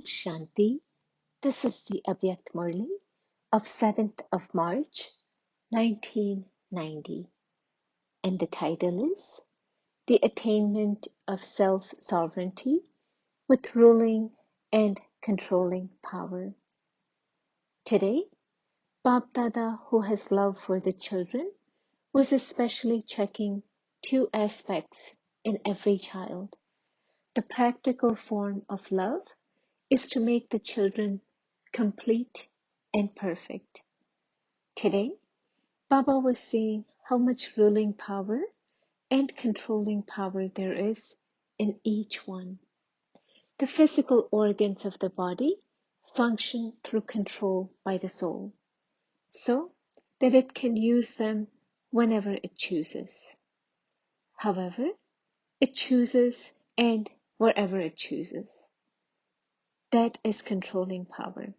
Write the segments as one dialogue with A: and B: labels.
A: Shanti. This is the Avyakt Murli of 7th of March, 1990. And the title is The Attainment of Self-Sovereignty with Ruling and Controlling Power. Today, Bap Dada, who has love for the children, was especially checking two aspects in every child. The practical form of love is to make the children complete and perfect. Today, Baba was seeing how much ruling power and controlling power there is in each one. The physical organs of the body function through control by the soul, so that it can use them whenever it chooses. However, it chooses and wherever it chooses. That is controlling power.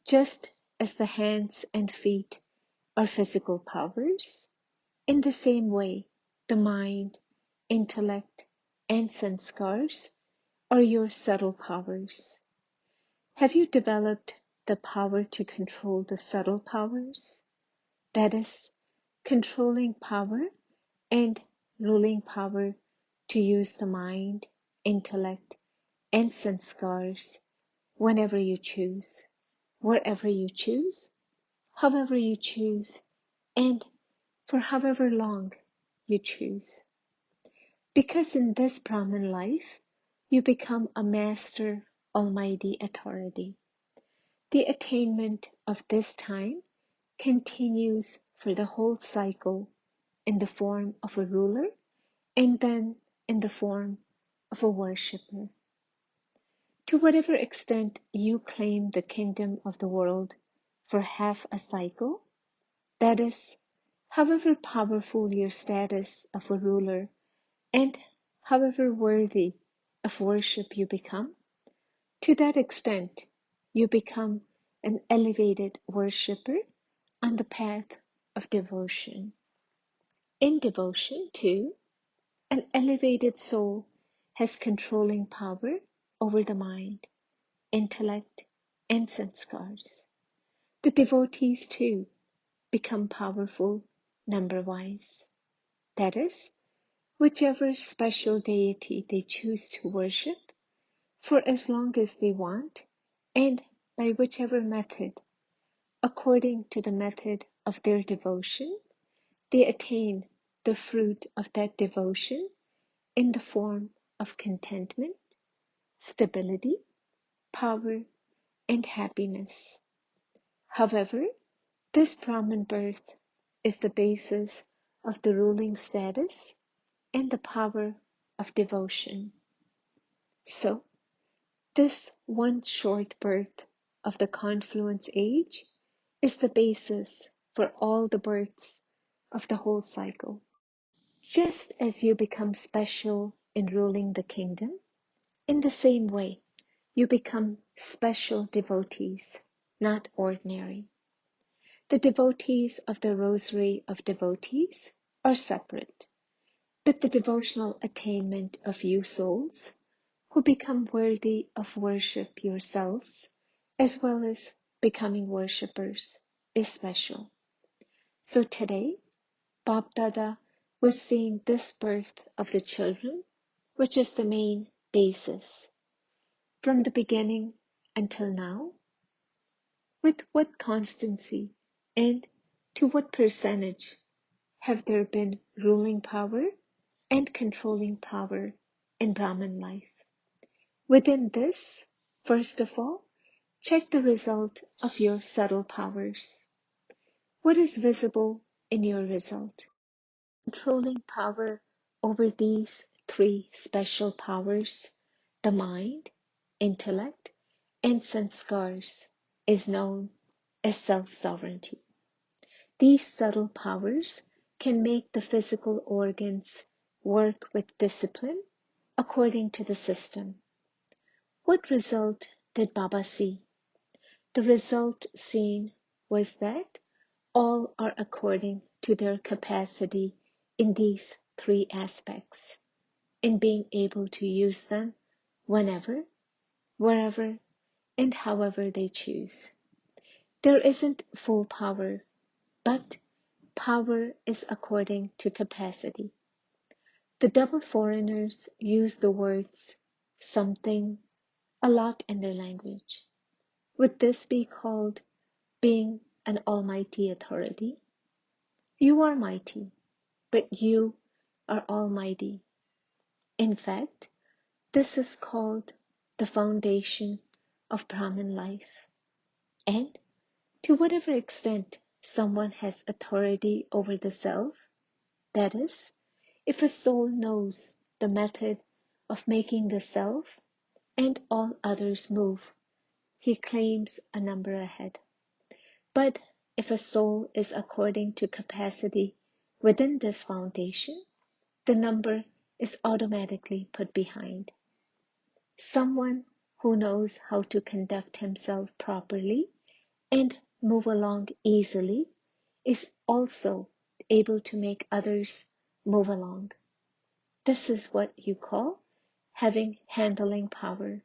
A: Just as the hands and feet are physical powers, in the same way, the mind, intellect, and sanskars are your subtle powers. Have you developed the power to control the subtle powers? That is, controlling power and ruling power to use the mind, intellect, and sanskars whenever you choose, wherever you choose, however you choose, and for however long you choose. Because in this Brahman life, you become a master, almighty authority. The attainment of this time continues for the whole cycle in the form of a ruler and then in the form of a worshipper. To whatever extent you claim the kingdom of the world for half a cycle, that is, however powerful your status of a ruler and however worthy of worship you become, to that extent you become an elevated worshipper on the path of devotion. In devotion, too, an elevated soul has controlling power over the mind, intellect, and sanskars. The devotees, too, become powerful number-wise. That is, whichever special deity they choose to worship for as long as they want and by whichever method, according to the method of their devotion, they attain the fruit of that devotion in the form of contentment, stability, power, and happiness. However, this Brahman birth is the basis of the ruling status and the power of devotion. So, this one short birth of the confluence age is the basis for all the births of the whole cycle. Just as you become special in ruling the kingdom, in the same way, you become special devotees, not ordinary. The devotees of the rosary of devotees are separate, but the devotional attainment of you souls, who become worthy of worship yourselves, as well as becoming worshippers, is special. So today, Bap Dada was seeing this birth of the children, which is the main basis. From the beginning until now, with what constancy and to what percentage have there been ruling power and controlling power in Brahman life? Within this, first of all, check the result of your subtle powers. What is visible in your result? Controlling power over these three special powers, the mind, intellect, and sanskars, is known as self-sovereignty. These subtle powers can make the physical organs work with discipline according to the system. What result did Baba see? The result seen was that all are according to their capacity in these three aspects, in being able to use them whenever, wherever and however they choose. There isn't full power, but power is according to capacity. The double foreigners use the words something a lot in their language. Would this be called being an almighty authority? You are mighty, but you are almighty. In fact, this is called the foundation of Brahman life. And to whatever extent someone has authority over the self, that is, if a soul knows the method of making the self and all others move, he claims a number ahead. But if a soul is according to capacity within this foundation, the number is automatically put behind. Someone who knows how to conduct himself properly and move along easily is also able to make others move along. This is what you call having handling power.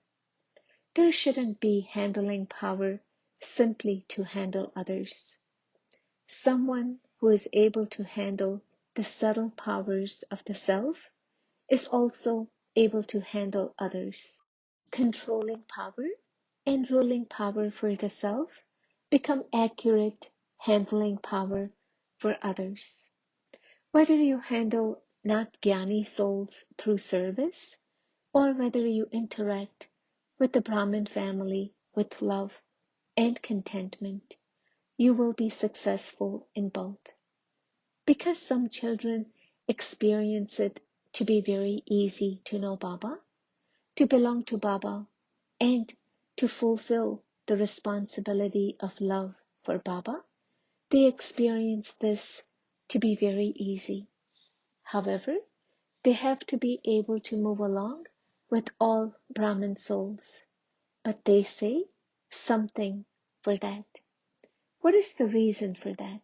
A: There shouldn't be handling power simply to handle others. Someone who is able to handle the subtle powers of the self is also able to handle others. Controlling power and ruling power for the self become accurate handling power for others. Whether you handle not Jnani souls through service, or whether you interact with the Brahmin family with love and contentment, you will be successful in both. Because some children experience it to be very easy to know Baba, to belong to Baba, and to fulfill the responsibility of love for Baba, they experience this to be very easy. However, they have to be able to move along with all Brahmin souls. But they say something for that. What is the reason for that?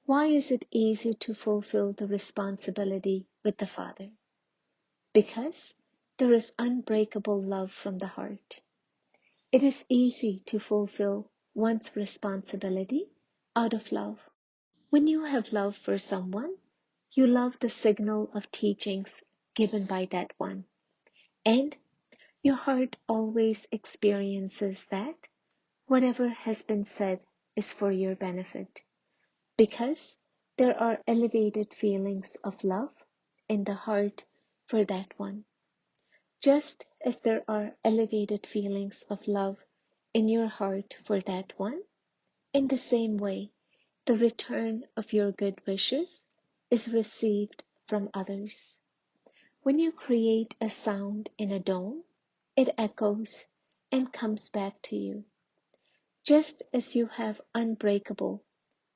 A: Why is it easy to fulfill the responsibility with the Father? Because there is unbreakable love from the heart. It is easy to fulfill one's responsibility out of love. When you have love for someone, you love the signal of teachings given by that one, and your heart always experiences that whatever has been said is for your benefit, because there are elevated feelings of love in the heart for that one. Just as there are elevated feelings of love in your heart for that one, in the same way, the return of your good wishes is received from others. When you create a sound in a dome, it echoes and comes back to you. Just as you have unbreakable,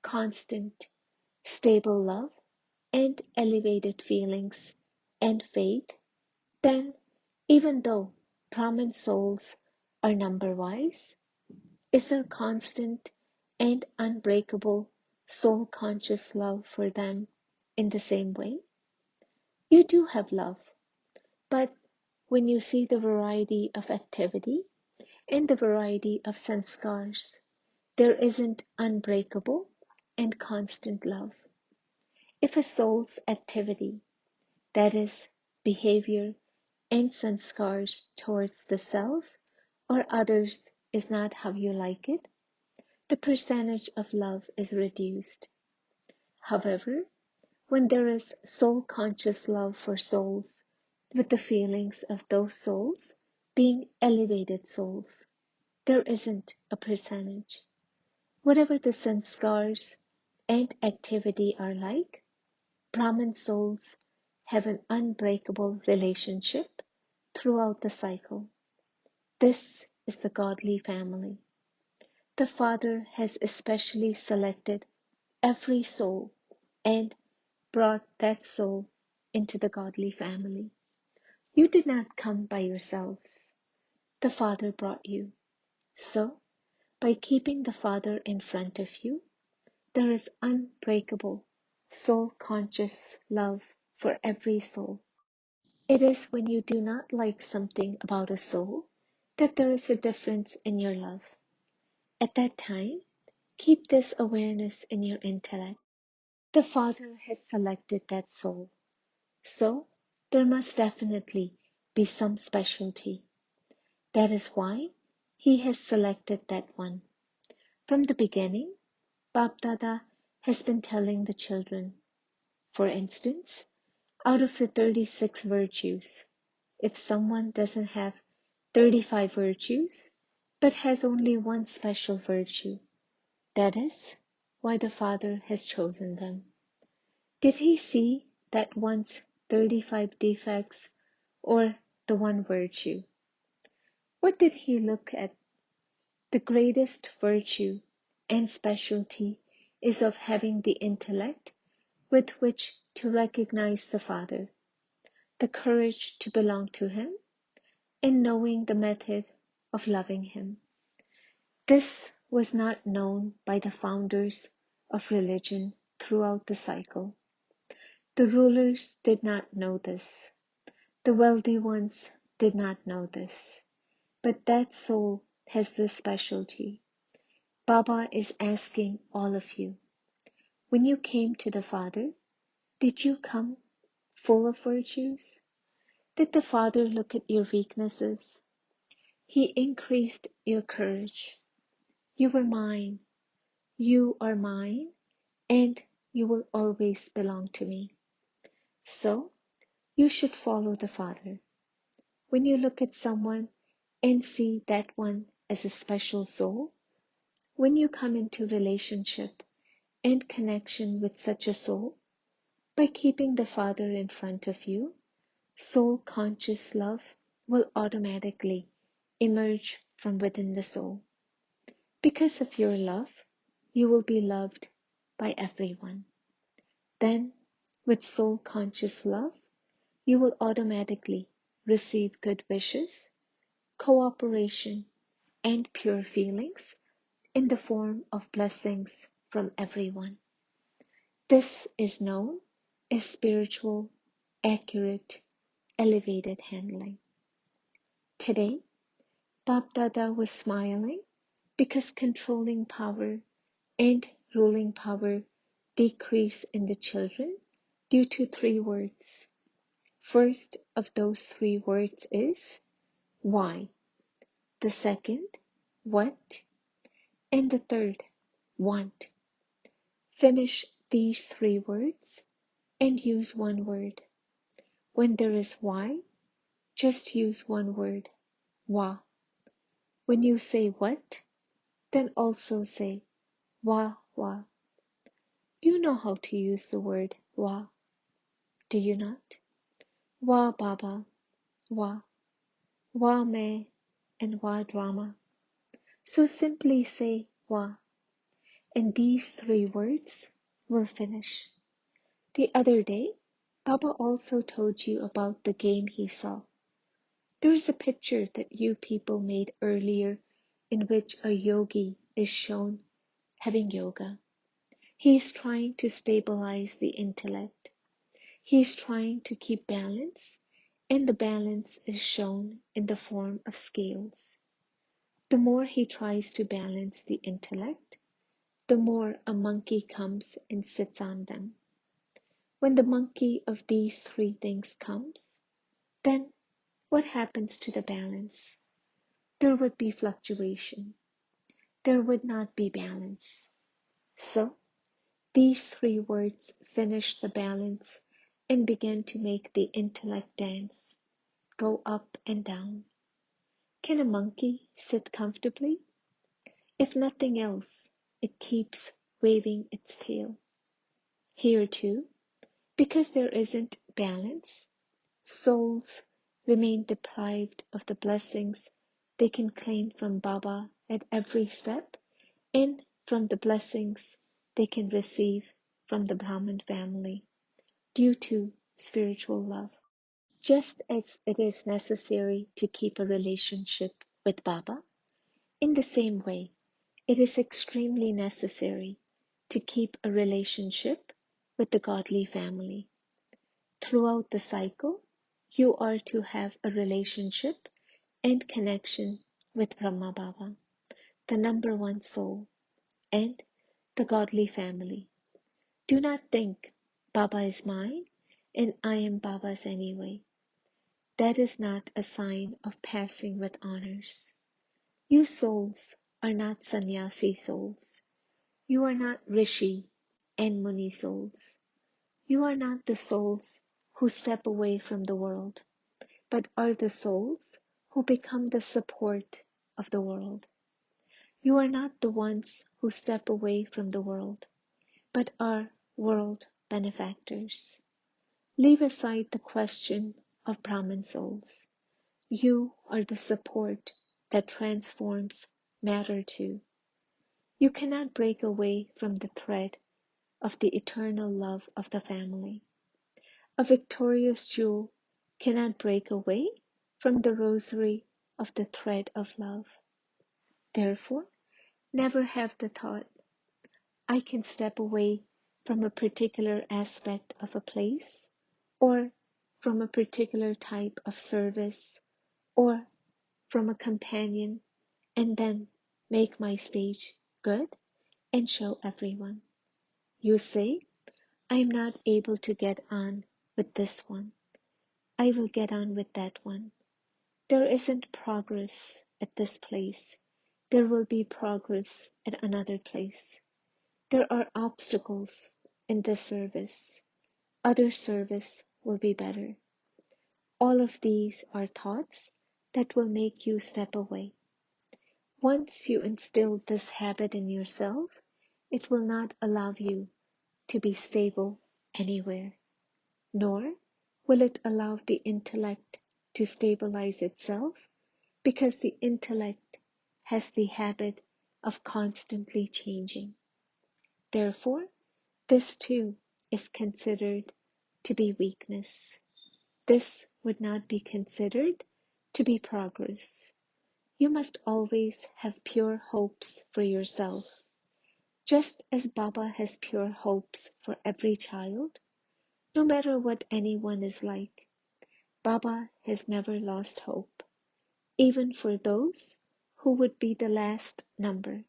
A: constant, stable love and elevated feelings and faith, then even though Brahmin souls are number-wise, is there constant and unbreakable soul-conscious love for them in the same way? You do have love, but when you see the variety of activity and the variety of sanskars, there isn't unbreakable and constant love. If a soul's activity, that is, behavior and sanskars towards the self or others is not how you like it, the percentage of love is reduced. However, when there is soul-conscious love for souls, with the feelings of those souls being elevated souls, there isn't a percentage. Whatever the sanskars and activity are like, Brahmin souls have an unbreakable relationship throughout the cycle. This is the godly family. The Father has especially selected every soul and brought that soul into the godly family. You did not come by yourselves. The Father brought you. So, by keeping the Father in front of you, there is unbreakable, soul-conscious love for every soul. It is when you do not like something about a soul that there is a difference in your love. At that time, keep this awareness in your intellect. The Father has selected that soul, so there must definitely be some specialty. That is why He has selected that one. From the beginning, Bap Dada has been telling the children, for instance, out of the 36 virtues, if someone doesn't have 35 virtues, but has only one special virtue, that is why the Father has chosen them. Did He see that one's 35 defects or the one virtue? What did He look at? The greatest virtue and specialty is of having the intellect with which to recognize the Father, the courage to belong to Him, and knowing the method of loving Him. This was not known by the founders of religion throughout the cycle. The rulers did not know this. The wealthy ones did not know this. But that soul has this specialty. Baba is asking all of you, when you came to the Father, did you come full of virtues? Did the Father look at your weaknesses? He increased your courage. You were mine. You are mine, and you will always belong to me. So, you should follow the Father. When you look at someone and see that one as a special soul, when you come into relationship and connection with such a soul, by keeping the Father in front of you, soul-conscious love will automatically emerge from within the soul. Because of your love, you will be loved by everyone. Then, with soul-conscious love, you will automatically receive good wishes, cooperation, and pure feelings in the form of blessings from everyone. This is known as spiritual, accurate, elevated handling. Today, Bap Dada was smiling because controlling power and ruling power decrease in the children due to 3 words. First of those 3 words is why, the second, what, and the third, want. Finish these 3 words and use 1 word. When there is why, just use 1 word, wa. When you say what, then also say wa wa. You know how to use the word wa, do you not? Wa Baba, wa, wa me, and wa drama. So simply say wa, and these 3 words will finish. The other day, Baba also told you about the game he saw. There is a picture that you people made earlier in which a yogi is shown having yoga. He is trying to stabilize the intellect. He is trying to keep balance, and the balance is shown in the form of scales. The more he tries to balance the intellect, the more a monkey comes and sits on them. When the monkey of these 3 things comes, then what happens to the balance? There would be fluctuation. There would not be balance. So, these 3 words finish the balance and begin to make the intellect dance, go up and down. Can a monkey sit comfortably? If nothing else, it keeps waving its tail. Here too, because there isn't balance, souls remain deprived of the blessings they can claim from Baba at every step and from the blessings they can receive from the Brahmin family due to spiritual love. Just as it is necessary to keep a relationship with Baba, in the same way, it is extremely necessary to keep a relationship with the godly family. Throughout the cycle, you are to have a relationship and connection with Brahma Baba, the number one soul, and the godly family. Do not think Baba is mine and I am Baba's anyway. That is not a sign of passing with honors. You souls are not sannyasi souls. You are not rishi and muni souls. You are not the souls who step away from the world, but are the souls who become the support of the world. You are not the ones who step away from the world, but are world benefactors. Leave aside the question of Brahmin souls. You are the support that transforms matter to. You cannot break away from the thread of the eternal love of the family. A victorious jewel cannot break away from the rosary of the thread of love. Therefore, never have the thought, I can step away from a particular aspect of a place, or from a particular type of service, or from a companion, and then make my stage good and show everyone. You say, I am not able to get on with this one. I will get on with that one. There isn't progress at this place. There will be progress at another place. There are obstacles in this service. Other service will be better. All of these are thoughts that will make you step away. Once you instill this habit in yourself, it will not allow you to be stable anywhere, nor will it allow the intellect to stabilize itself, because the intellect has the habit of constantly changing. Therefore, this too is considered to be weakness. This would not be considered to be progress. You must always have pure hopes for yourself. Just as Baba has pure hopes for every child, no matter what anyone is like, Baba has never lost hope, even for those who would be the last number.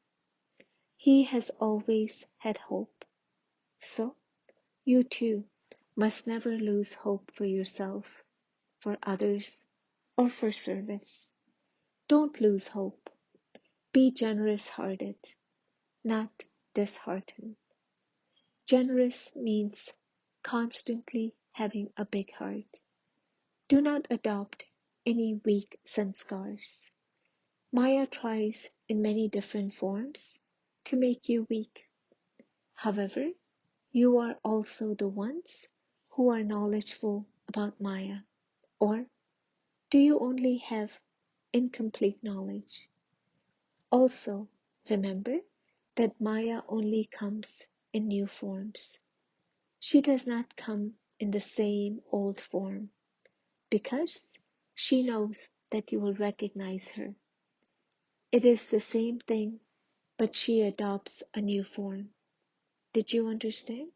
A: He has always had hope. So, you too must never lose hope for yourself, for others, or for service. Don't lose hope. Be generous-hearted, not disheartened. Generous means constantly having a big heart. Do not adopt any weak sanskars. Maya tries in many different forms to make you weak. However, you are also the ones who are knowledgeable about Maya. Or do you only have incomplete knowledge? Also, remember that Maya only comes in new forms. She does not come in the same old form, because she knows that you will recognize her. It is the same thing, but she adopts a new form. Did you understand?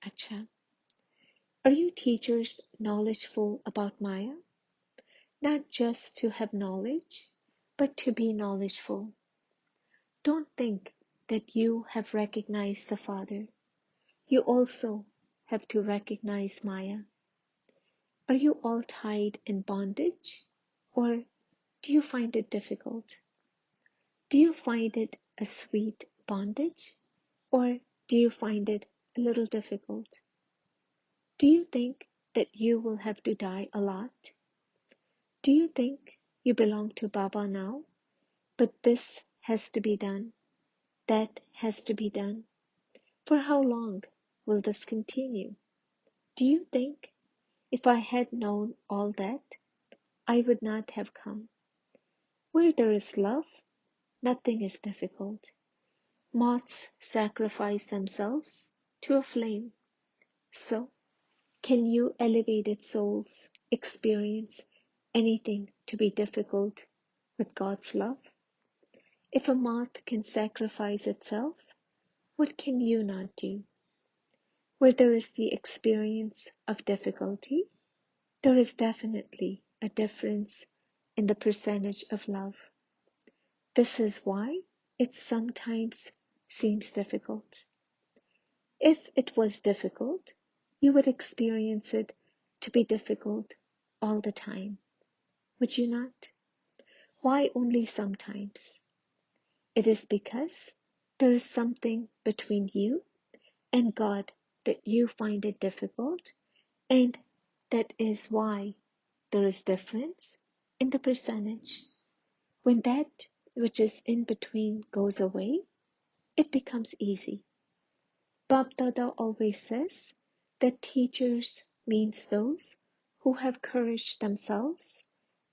A: Acha. Are you teachers knowledgeable about Maya? Not just to have knowledge, but to be knowledgeful. Don't think that you have recognized the Father. You also have to recognize Maya. Are you all tied in bondage, or do you find it difficult? Do you find it a sweet bondage, or do you find it a little difficult? Do you think that you will have to die a lot? Do you think you belong to Baba now, but this has to be done, that has to be done? For how long will this continue? Do you think if I had known all that, I would not have come? Where there is love, nothing is difficult. Moths sacrifice themselves to a flame. So, can you elevated souls experience anything to be difficult with God's love? If a moth can sacrifice itself, what can you not do? Where there is the experience of difficulty, there is definitely a difference in the percentage of love. This is why it sometimes seems difficult. If it was difficult, you would experience it to be difficult all the time, would you not? Why only sometimes? It is because there is something between you and God that you find it difficult, and that is why there is difference in the percentage. When that which is in between goes away, it becomes easy. Bab Dada always says that teachers means those who have courage themselves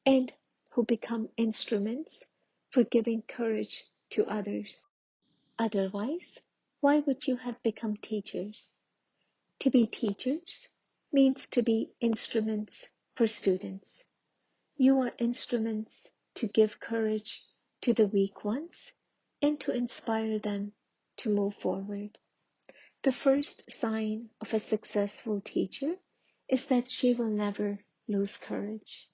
A: and who become instruments for giving courage to others. Otherwise, why would you have become teachers? To be teachers means to be instruments for students. You are instruments to give courage to the weak ones and to inspire them to move forward. The first sign of a successful teacher is that she will never lose courage.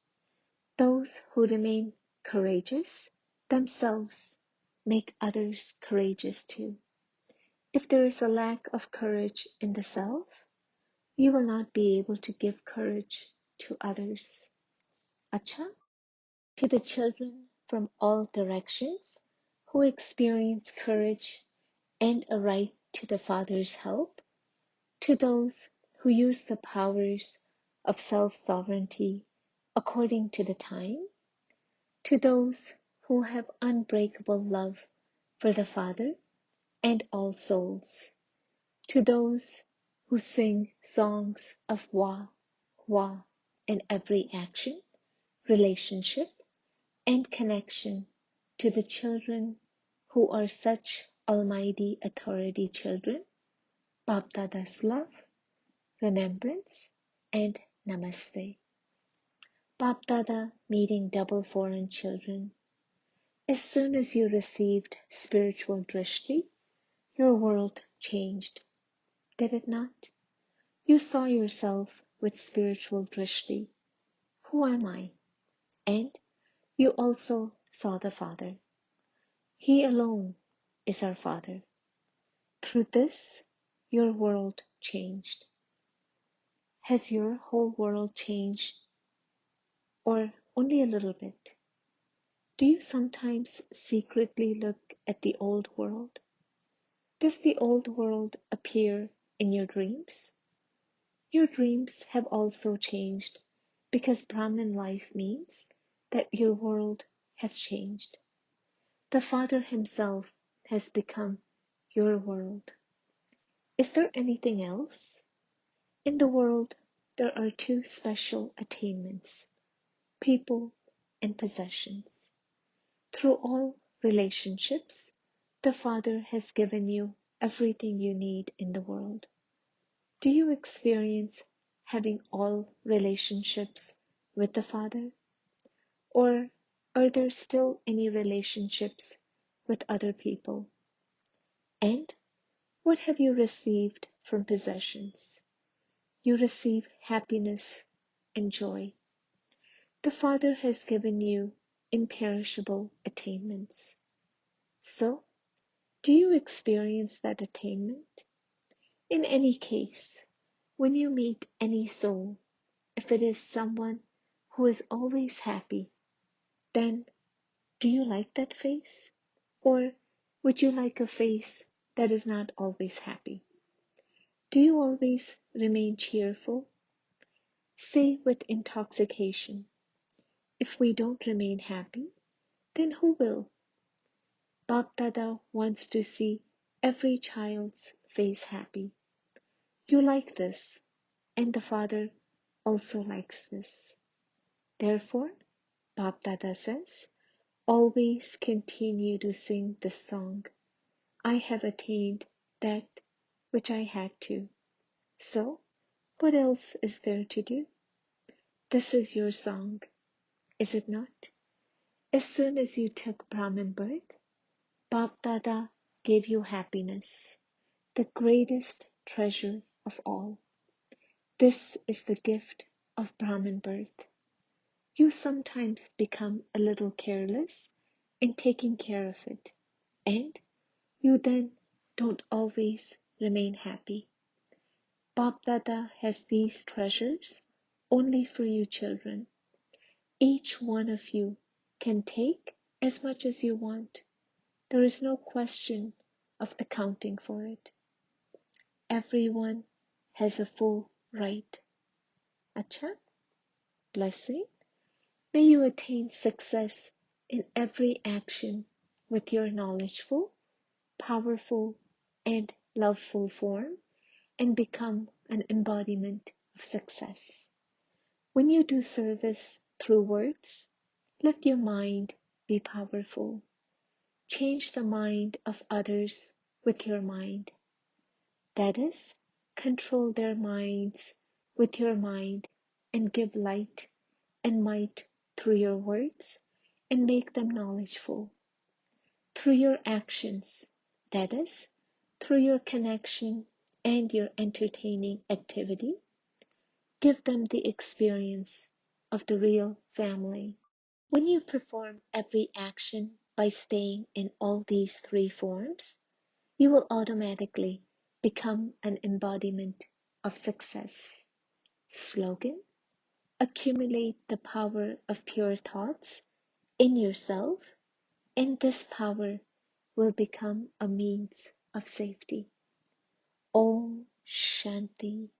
A: Those who remain courageous themselves make others courageous too. If there is a lack of courage in the self, you will not be able to give courage to others. Acha, to the children from all directions who experience courage and a right to the Father's help, to those who use the powers of self-sovereignty according to the time, to those who have unbreakable love for the Father and all souls, to those who sing songs of Wa in every action, relationship, and connection, to the children who are such almighty authority children, Bap Dada's love, remembrance, and namaste. Bap Dada meeting double foreign children. As soon as you received spiritual drishti, your world changed, did it not? You saw yourself with spiritual drishti. Who am I? And you also saw the Father. He alone is our Father. Through this, your world changed. Has your whole world changed, or only a little bit? Do you sometimes secretly look at the old world? Does the old world appear in your dreams? Your dreams have also changed because Brahman life means that your world has changed. The Father Himself has become your world. Is there anything else? In the world, there are two special attainments: people and possessions. Through all relationships, the Father has given you everything you need in the world. Do you experience having all relationships with the Father? Or are there still any relationships with other people? And what have you received from possessions? You receive happiness and joy. The Father has given you imperishable attainments. So, do you experience that attainment? In any case, when you meet any soul, if it is someone who is always happy, then do you like that face? Or would you like a face that is not always happy? Do you always remain cheerful? Say with intoxication, if we don't remain happy, then who will? Bap Dada wants to see every child's face happy. You like this, and the Father also likes this. Therefore, Bap Dada says, always continue to sing this song. I have attained that which I had to. So, what else is there to do? This is your song, is it not? As soon as you took Brahmin birth, Bap Dada gave you happiness, the greatest treasure of all. This is the gift of Brahmin birth. You sometimes become a little careless in taking care of it, and you then don't always remain happy. Bap Dada has these treasures only for you children. Each one of you can take as much as you want. There is no question of accounting for it. Everyone has a full right. Acha, blessing. May you attain success in every action with your knowledgeful, powerful, and loveful form, and become an embodiment of success. When you do service through words, let your mind be powerful. Change the mind of others with your mind. That is, control their minds with your mind and give light and might through your words and make them knowledgeful. Through your actions, that is, through your connection and your entertaining activity, give them the experience of the real family. When you perform every action by staying in all these three forms, you will automatically become an embodiment of success. Slogan: accumulate the power of pure thoughts in yourself, and this power will become a means of safety. Om Shanti.